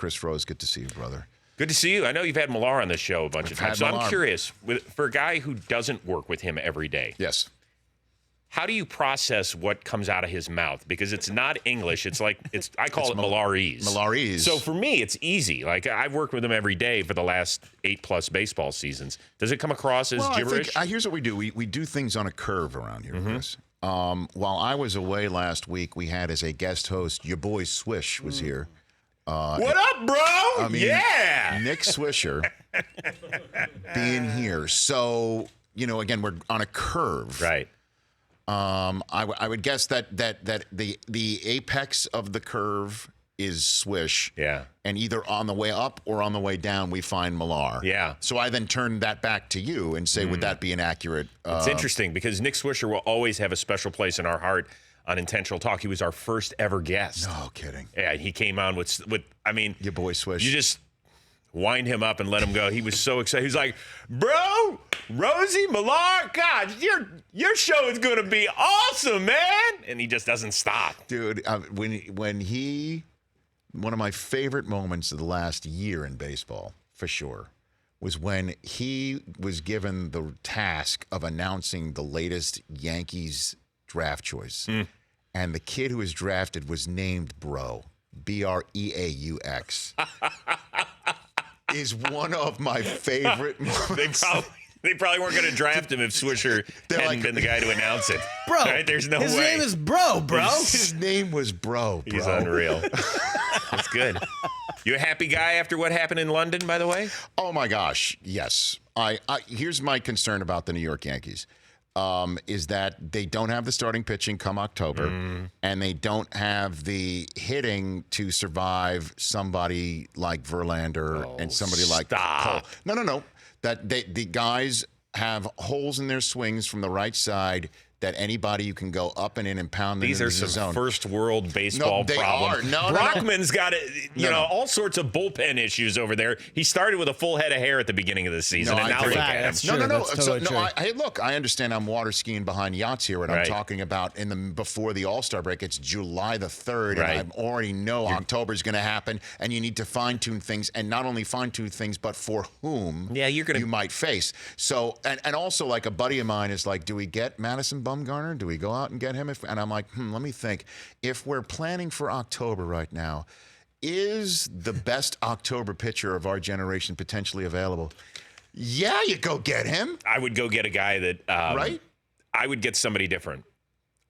Chris Rose, good to see you, brother. Good to see you. I know you've had Millar on this show a bunch of times, so Millar. I'm curious, for a guy who doesn't work with him every day, yes, how do you process what comes out of his mouth? Because it's not English. It's like I call it Millarese. Millarese. So for me, it's easy. Like I've worked with him every day for the last 8+ baseball seasons. Does it come across as gibberish? I think, here's what we do. We do things on a curve around here, Chris. While I was away last week, we had as a guest host, your boy Swish was here. What up, bro? Yeah. Nick Swisher being here. So, again, we're on a curve. Right. I would guess that the apex of the curve is Swish. Yeah. And either on the way up or on the way down, we find Millar. Yeah. So I then turn that back to you and say, would that be an accurate? It's interesting because Nick Swisher will always have a special place in our heart on Intentional Talk. He was our first ever guest. No kidding. Yeah, he came on with your boy Swish. You just wind him up and let him go. He was so excited. He's like, bro, Rosie, Millar, God, your show is going to be awesome, man. And he just doesn't stop. Dude, one of my favorite moments of the last year in baseball, for sure, was when he was given the task of announcing the latest Yankees draft choice. And the kid who was drafted was named Bro, Breaux. Is one of my favorite moments. They probably weren't going to draft him if Swisher hadn't been the guy to announce it. Bro, right? There's no way. His name is Bro. His name was Bro. He's unreal. That's good. You a happy guy after what happened in London, by the way? Oh, my gosh, yes. Here's my concern about the New York Yankees. Is that they don't have the starting pitching come October, and they don't have the hitting to survive somebody like Verlander and somebody like Cole. No. That the guys have holes in their swings from the right side that anybody you can go up and in and pound them into the zone. These are some first world baseball problems. Brockman's got all sorts of bullpen issues over there. He started with a full head of hair at the beginning of the season, and now look at him. I understand I'm water skiing behind yachts here, and I'm talking about before the All-Star break. It's July the 3rd, and I already know October is going to happen, and you need to fine-tune things, and not only fine-tune things, but for whom you might face. So, and also, like, a buddy of mine is like, do we get Madison Bumgarner? Do we go out and get him? And I'm like, let me think. If we're planning for October right now, is the best October pitcher of our generation potentially available? Yeah, you go get him. I would go get a guy that right? I would get somebody different.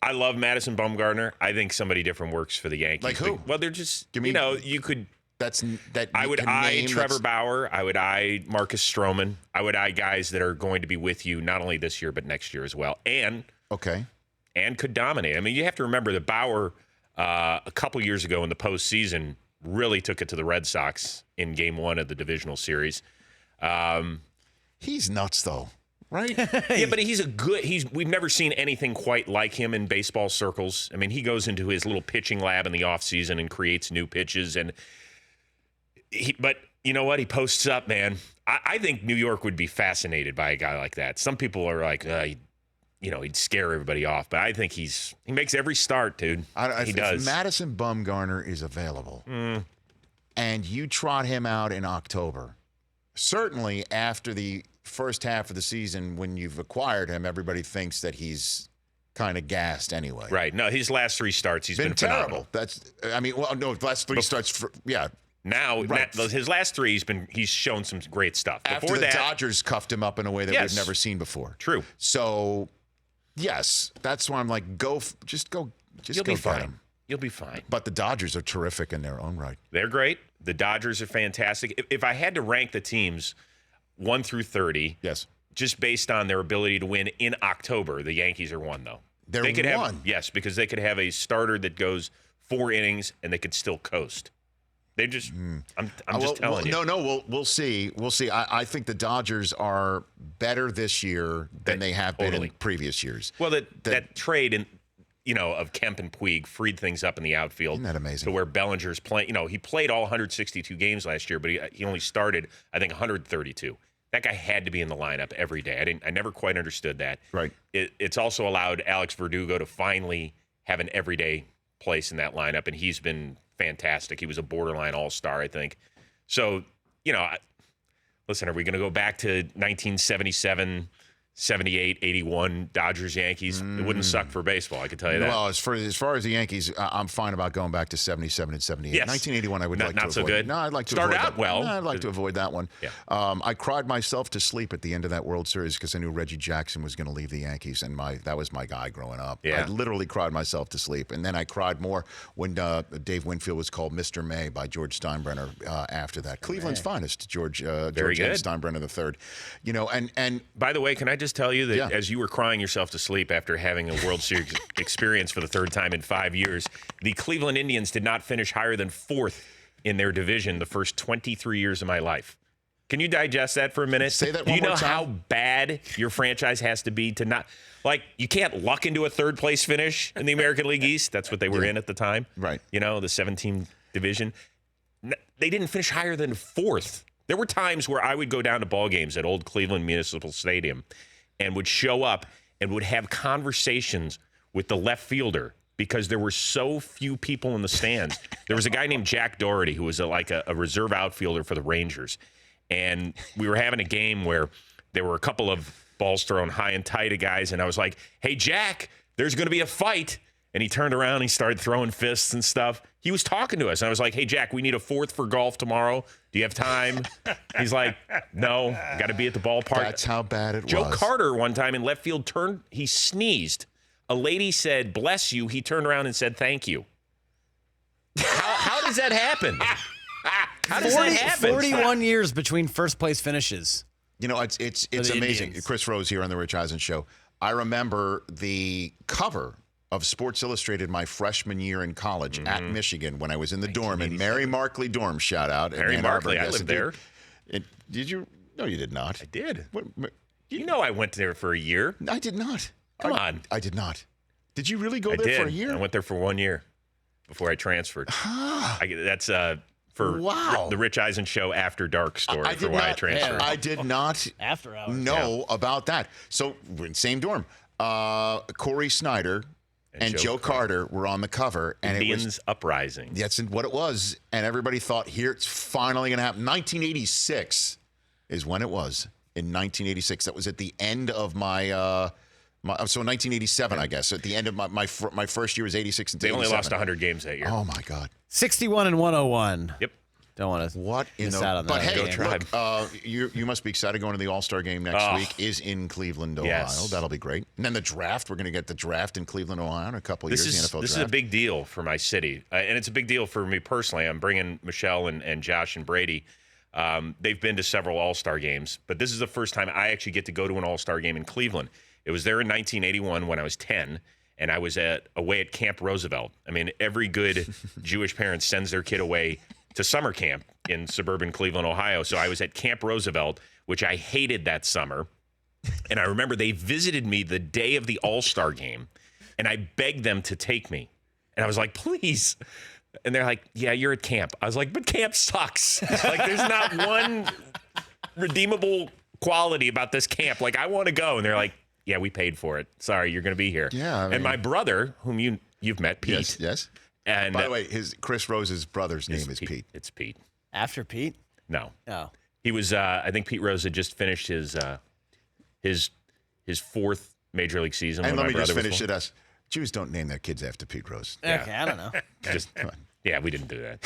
I love Madison Bumgarner. I think somebody different works for the Yankees. Like who? Well, they're just, you could. I would eye Trevor Bauer. I would eye Marcus Stroman. I would eye guys that are going to be with you not only this year, but next year as well. And could dominate. I mean, you have to remember that Bauer, a couple years ago in the postseason, really took it to the Red Sox in Game 1 of the divisional series. He's nuts, though, right? Yeah, but we've never seen anything quite like him in baseball circles. I mean, he goes into his little pitching lab in the offseason and creates new pitches. But you know what? He posts up, man. I think New York would be fascinated by a guy like that. Some people are like, he'd scare everybody off. But I think he makes every start, dude. He does. If Madison Bumgarner is available and you trot him out in October, certainly after the first half of the season when you've acquired him, everybody thinks that he's kind of gassed anyway. Right. No, his last 3 starts, he's been terrible. Phenomenal. Last 3 starts, Now, his last 3, he's shown some great stuff. After the Dodgers cuffed him up in a way that we've never seen before. True. So, yes, that's why I'm like, just go You'll be fine. You'll be fine. But the Dodgers are terrific in their own right. They're great. The Dodgers are fantastic. If I had to rank the teams 1 through 30, just based on their ability to win in October, the Yankees are 1, though. They're 1? Yes, because they could have a starter that goes 4 innings and they could still coast. They just, I'm just telling you. No, we'll see. We'll see. I think the Dodgers are better this year than they have been in previous years. Well, that trade of Kemp and Puig freed things up in the outfield. Isn't that amazing? To where Bellinger's playing. He played all 162 games last year, but he only started, I think, 132. That guy had to be in the lineup every day. I never quite understood that. Right. It's also allowed Alex Verdugo to finally have an everyday place in that lineup, and he's been fantastic. He was a borderline all-star, I think. So, listen, are we going to go back to 1977, 78, 81 Dodgers, Yankees? It wouldn't suck for baseball, I can tell you that. Well, as far as the Yankees, I'm fine about going back to 77 and 78. Yes. 1981, I would like to avoid. Not so good? No, I'd like to Start avoid out that. well. No, I'd like to avoid that one. Yeah. I cried myself to sleep at the end of that World Series because I knew Reggie Jackson was going to leave the Yankees, and that was my guy growing up. Yeah. I literally cried myself to sleep. And then I cried more when Dave Winfield was called Mr. May by George Steinbrenner after that. Cleveland's finest, George Steinbrenner III. And by the way, can I just tell you that as you were crying yourself to sleep after having a World Series experience for the third time in 5 years, the Cleveland Indians did not finish higher than 4th in their division the first 23 years of my life. Can you digest that for a minute? Say that Do one you know more time. how bad your franchise has to be to not, like, you can't luck into a third place finish in the American League East? That's what they were in at the time. Right. The 17 division. They didn't finish higher than 4th. There were times where I would go down to ball games at old Cleveland Municipal Stadium and would show up and would have conversations with the left fielder because there were so few people in the stands. There was a guy named Jack Doherty who was a reserve outfielder for the Rangers. And we were having a game where there were a couple of balls thrown high and tight at guys. And I was like, hey, Jack, there's going to be a fight. And he turned around and he started throwing fists and stuff. He was talking to us. And I was like, hey, Jack, we need a 4th for golf tomorrow. Do you have time? He's like, no, got to be at the ballpark. that's how bad it was. Joe Carter one time in left field he sneezed. A lady said, bless you. He turned around and said, thank you. How does that happen? How does that happen? 41 years between first place finishes. It's the amazing. Indians. Chris Rose here on the Rich Eisen Show. I remember the cover of Sports Illustrated my freshman year in college at Michigan when I was in the dorm, in Mary Markley dorm, shout out. Mary Markley, I lived there. Did you? No, you did not. I did. What, You know I went there for a year. I did not. Come on. I did not. Did you really go I there did. for a year? I went there for 1 year before I transferred. That's for the Rich Eisen Show After Dark story for why I transferred. I did not After hours. know about that. So we're in the same dorm. Corey Snyder and Joe Carter were on the cover. And Indians it was Uprising. That's what it was. And everybody thought, here, it's finally going to happen. 1986 is when it was. In 1986. That was at the end of my 1987, I guess. At the end of my first year was 86 and They 87. only lost 100 games that year. Oh, my God. 61 and 101. Yep. Don't want to miss out on that. But hey, game. look, you must be excited going to the All-Star game next week. Is in Cleveland, Ohio. Yes. That'll be great. And then the draft. We're going to get the draft in Cleveland, Ohio in a couple of years. The NFL draft. This is a big deal for my city, and it's a big deal for me personally. I'm bringing Michelle and Josh and Brady. They've been to several All-Star games, but this is the first time I actually get to go to an All-Star game in Cleveland. It was there in 1981 when I was 10, and I was away at Camp Roosevelt. I mean, every good Jewish parent sends their kid away to summer camp in suburban Cleveland, Ohio. So I was at Camp Roosevelt, which I hated that summer. And I remember they visited me the day of the All-Star game, and I begged them to take me. And I was like, please. And they're like, yeah, you're at camp. I was like, but camp sucks. Like, there's not one redeemable quality about this camp. Like, I want to go. And they're like, yeah, we paid for it. Sorry, you're going to be here. Yeah. I mean, and my brother, whom you've met, Pete. Yes. And by the way, Chris Rose's brother's name is Pete. It's Pete. After Pete? No. Oh. He was. I think Pete Rose had just finished his 4th major league season. And when let my me just brother finish was it us. Jews don't name their kids after Pete Rose. Okay, I don't know. Just come on. Yeah, we didn't do that.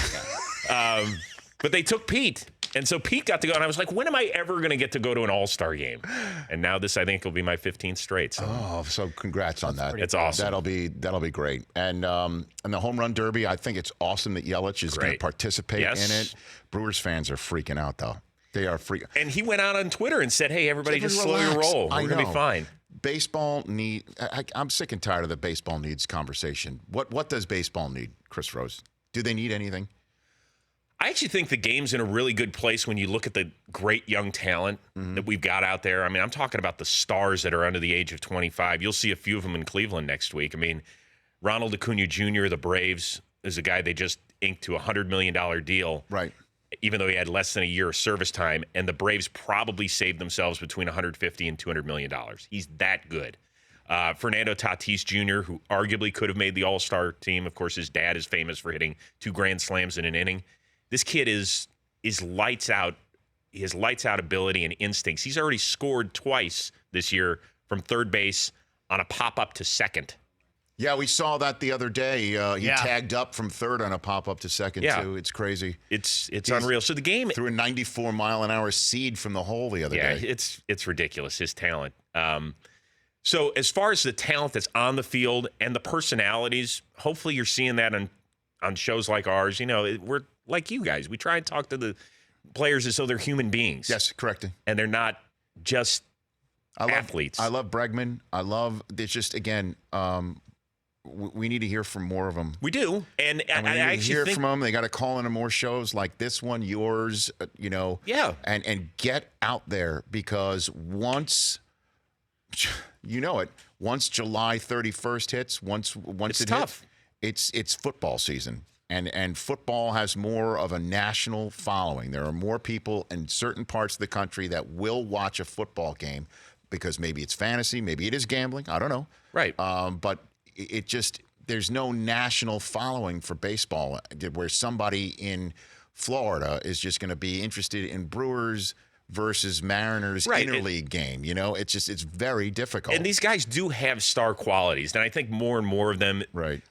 But they took Pete. And so Pete got to go, and I was like, when am I ever going to get to go to an All-Star game? And now this, I think, will be my 15th straight. So, Congrats on that. It's awesome. That'll be great. And the Home Run Derby, I think it's awesome that Yelich is going to participate in it. Brewers fans are freaking out, though. They are freaking. And he went out on Twitter and said, hey, everybody just slow your roll. We're going to be fine. Baseball I'm sick and tired of the baseball needs conversation. What does baseball need, Chris Rose? Do they need anything? I actually think the game's in a really good place when you look at the great young talent that we've got out there. I mean, I'm talking about the stars that are under the age of 25. You'll see a few of them in Cleveland next week. I mean, Ronald Acuna Jr., the Braves, is a guy they just inked to a $100 million deal. Right. Even though he had less than a year of service time, and the Braves probably saved themselves between $150 and $200 million. He's that good. Fernando Tatis Jr., who arguably could have made the All-Star team. Of course, his dad is famous for hitting 2 grand slams in an inning. This kid is lights out. He has lights out ability and instincts. He's already scored twice this year from third base on a pop-up to second. Yeah, we saw that the other day. He tagged up from third on a pop-up to second, too. It's crazy. It's unreal. So the game... threw a 94-mile-an-hour seed from the hole the other day. Yeah, it's ridiculous, his talent. So as far as the talent that's on the field and the personalities, hopefully you're seeing that on shows like ours. You know, we're like you guys. We try and talk to the players as though they're human beings. Yes, correct. And they're not just athletes. I love Bregman. It's just, again... we need to hear from more of them. We do, and I actually hear from them. They got to call into more shows like this one, yours. Yeah, and get out there, because once once July 31st hits, once it's it tough. It's football season, and football has more of a national following. There are more people in certain parts of the country that will watch a football game because maybe it's fantasy, maybe it is gambling. I don't know. Right, but. It just, there's no national following for baseball where somebody in Florida is just going to be interested in Brewers versus Mariners interleague game. It's very difficult. And these guys do have star qualities, and I think more and more of them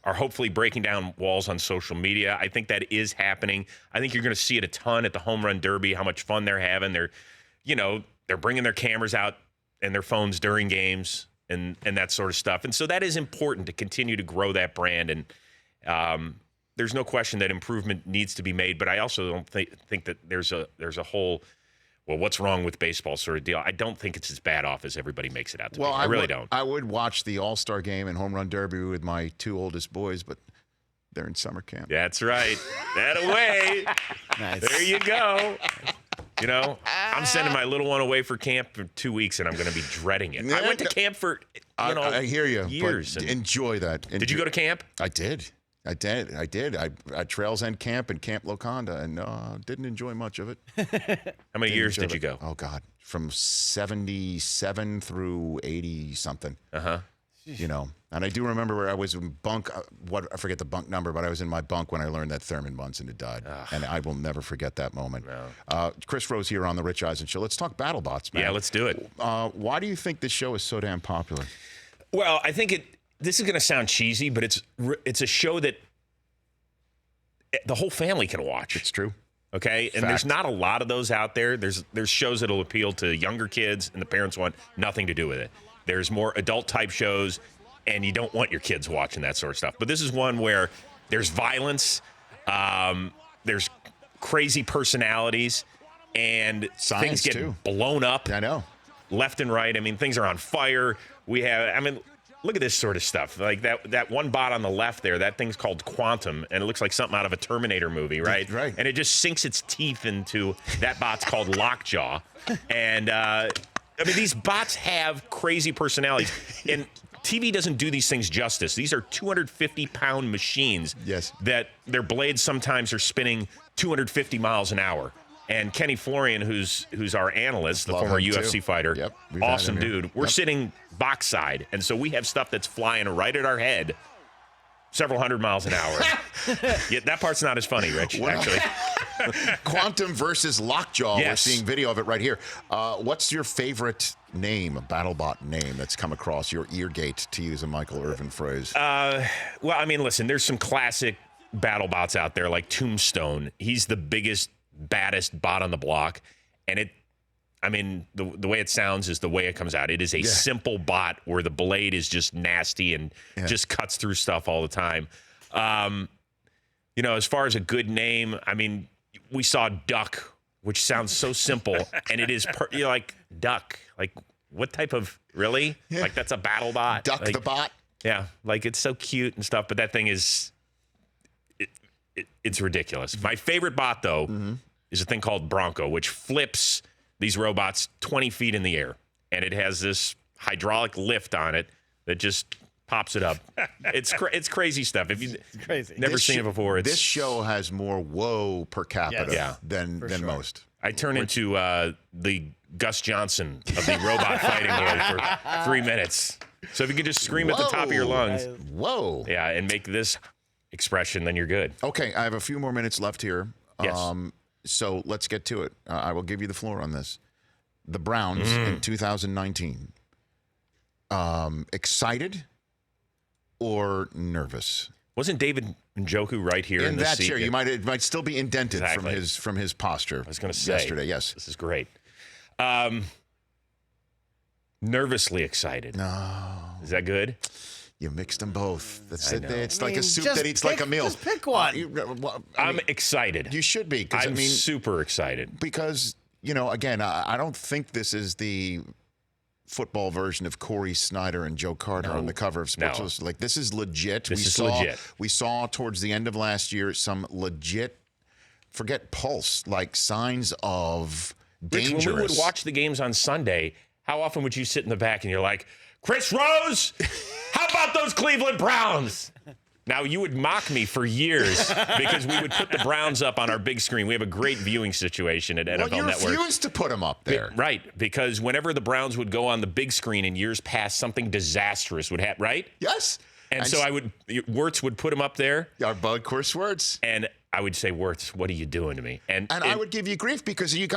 are hopefully breaking down walls on social media. I think that is happening. I think you're going to see it a ton at the Home Run Derby, how much fun they're having. They're bringing their cameras out and their phones during games. And that sort of stuff. And so that is important to continue to grow that brand. And there's no question that improvement needs to be made. But I also don't think that there's a whole, well, what's wrong with baseball sort of deal. I don't think it's as bad off as everybody makes it out to be. I really don't. I would watch the All-Star game and Home Run Derby with my 2 oldest boys, but they're in summer camp. That's right. That away. Nice. There you go. I'm sending my little one away for camp for 2 weeks, and I'm going to be dreading it. I went to camp for, I hear you, years. But enjoy that. Did you go to camp? I did. I Trails End Camp and Camp Loconda, and didn't enjoy much of it. How many years did you go? Oh, God. From 77 through 80-something. Uh-huh. And I do remember where I was in bunk, I forget the bunk number, but I was in my bunk when I learned that Thurman Munson had died. Ugh. And I will never forget that moment. No. Chris Rose here on the Rich Eisen Show. Let's talk Battlebots, man. Yeah, let's do it. Why do you think this show is so damn popular? Well, I think this is going to sound cheesy, but it's a show that the whole family can watch. It's true. Okay, and there's not a lot of those out there. There's shows that'll appeal to younger kids, and the parents want nothing to do with it. There's more adult-type shows, and you don't want your kids watching that sort of stuff. But this is one where there's violence, there's crazy personalities, and things get blown up. I know. Left and right. I mean, things are on fire. Look at this sort of stuff. Like that one bot on the left there, that thing's called Quantum, and it looks like something out of a Terminator movie, right? Right. And it just sinks its teeth into that bot's called Lockjaw. And, these bots have crazy personalities. And TV doesn't do these things justice. These are 250-pound machines. Yes. That their blades sometimes are spinning 250 miles an hour. And Kenny Florian, who's our analyst, the former UFC fighter, awesome dude. We're sitting box side, and so we have stuff that's flying right at our head, several hundred miles an hour. Yeah, that part's not as funny, Rich, actually. Quantum versus Lockjaw. Yes. We're seeing video of it right here. What's your favorite name, a BattleBot name that's come across your ear gate, to use a Michael Irvin phrase? Listen, there's some classic BattleBots out there, like Tombstone. He's the biggest, baddest bot on the block, and the way it sounds is the way it comes out. It is a simple bot where the blade is just nasty and just cuts through stuff all the time. As far as a good name, we saw Duck, which sounds so simple, and it is you're like, Duck, like what type of, really? Yeah. Like that's a BattleBot? Duck the bot? Yeah, like it's so cute and stuff, but that thing is, it's ridiculous. My favorite bot, though, is a thing called Bronco, which flips these robots 20 feet in the air. And it has this hydraulic lift on it that just pops it up. It's crazy stuff. If you've never seen it before, this show has more woe per capita than most. I turn into the Gus Johnson of the robot fighting world for 3 minutes. So if you could just scream at the top of your lungs. Whoa. Yeah, and make this expression, then you're good. Okay, I have a few more minutes left here. Yes. So let's get to it. I will give you the floor on this. The Browns in 2019. Excited or nervous? Wasn't David Njoku right here in this that seat? chair? It might still be indented from his posture. I was going to say yesterday. Yes, this is great. Nervously excited. No, is that good? You mixed them both. That's it. It's I like mean, a soup that eats like a meal. Just pick one. I'm excited. You should be. I'm super excited. Because, again, I don't think this is the football version of Corey Snyder and Joe Carter on the cover of Sports Illustrated. Like, this is legit. Legit. We saw towards the end of last year some legit, forget pulse, like signs of dangerous. When we would watch the games on Sunday, how often would you sit in the back and you're like, Chris Rose, how about those Cleveland Browns? Now, you would mock me for years because we would put the Browns up on our big screen. We have a great viewing situation at NFL Network. You refused to put them up there. Right, because whenever the Browns would go on the big screen in years past, something disastrous would happen, right? Yes. And so Wirtz would put him up there. Our bud, course Wirtz. And I would say, Wirtz, what are you doing to me? And I would give you grief because you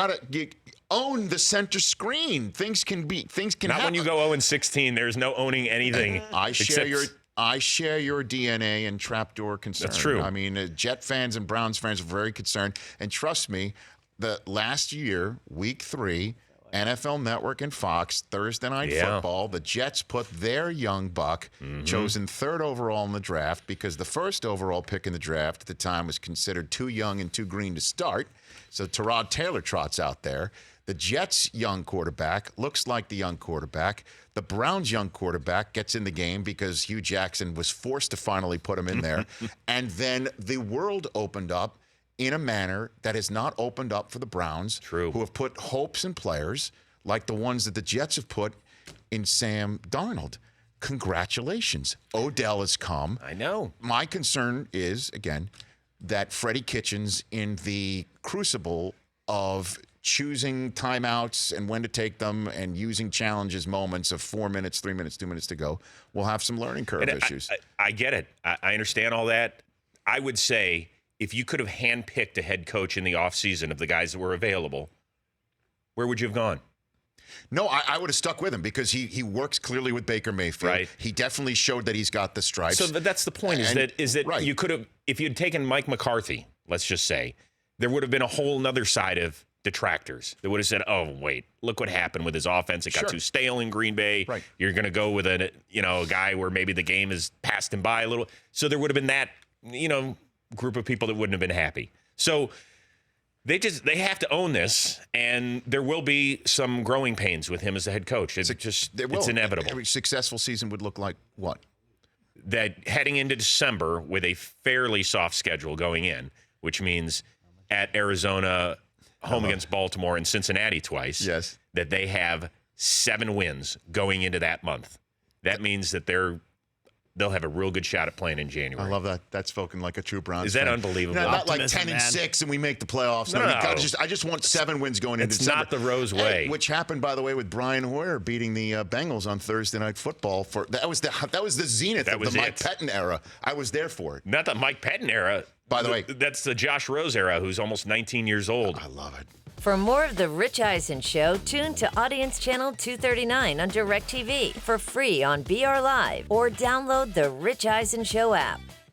own the center screen. Things can Not happen. when you go 0-16. There's no owning anything. I share your DNA and trapdoor concern. That's true. I mean, Jet fans and Browns fans are very concerned. And trust me, the last year, week 3, NFL Network and Fox, Thursday Night Football, the Jets put their young buck, chosen 3rd overall in the draft, because the 1st overall pick in the draft at the time was considered too young and too green to start. So Tyrod Taylor trots out there. The Jets' young quarterback looks like the young quarterback. The Browns' young quarterback gets in the game because Hugh Jackson was forced to finally put him in there. And then the world opened up in a manner that has not opened up for the Browns, who have put hopes in players like the ones that the Jets have put in Sam Darnold. Congratulations. Odell has come. I know. My concern is, again, that Freddie Kitchens, in the crucible of choosing timeouts and when to take them and using challenges moments of 4 minutes, 3 minutes, 2 minutes to go, will have some learning curve issues. I get it. I understand all that. I would say if you could have handpicked a head coach in the offseason of the guys that were available, where would you have gone? No, I would have stuck with him because he works clearly with Baker Mayfield. Right. He definitely showed that he's got the stripes. So that's the point, is that right. You could have, if you'd taken Mike McCarthy, let's just say, there would have been a whole nother side of detractors that would have said, oh, wait, look what happened with his offense. It got too stale in Green Bay. Right. You're going to go with a guy where maybe the game has passed him by a little. So there would have been that, group of people that wouldn't have been happy. So they have to own this, and there will be some growing pains with him as the head coach. It's inevitable. Every successful season would look like what? That heading into December with a fairly soft schedule going in, which means at Arizona, home against Baltimore, and Cincinnati twice. Yes. That they have 7 wins going into that month. That means that they'll have a real good shot at playing in January. I love that. That's spoken like a true Browns Is that fan. unbelievable? Not like 10-6 and we make the playoffs. No. I just want 7 wins going into December. It's not the Rose way. Which happened, by the way, with Brian Hoyer beating the Bengals on Thursday Night Football. That was the zenith of the Mike Pettin era. I was there for it. Not the Mike Pettin era. By the way. That's the Josh Rose era, who's almost 19 years old. I love it. For more of The Rich Eisen Show, tune to Audience Channel 239 on DirecTV for free on BR Live or download the Rich Eisen Show app.